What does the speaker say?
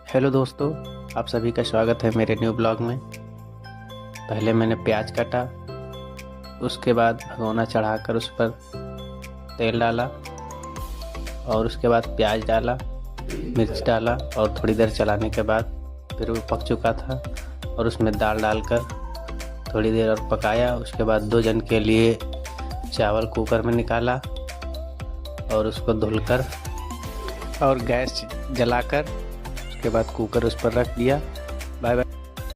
Hello दोस्तों, आप सभी का स्वागत है मेरे न्यू ब्लॉग में। पहले मैंने प्याज काटा, उसके बाद भगोना चढ़ाकर उस पर तेल डाला और उसके बाद प्याज डाला, मिर्च डाला और थोड़ी देर चलाने के बाद फिर वो पक चुका था और उसमें दाल डालकर थोड़ी देर और पकाया। उसके बाद 2 जन के लिए चावल कुकर में निकाला और उसको धुलकर और गैस जलाकर उसके बाद कुकर उस पर रख दिया। Bye bye.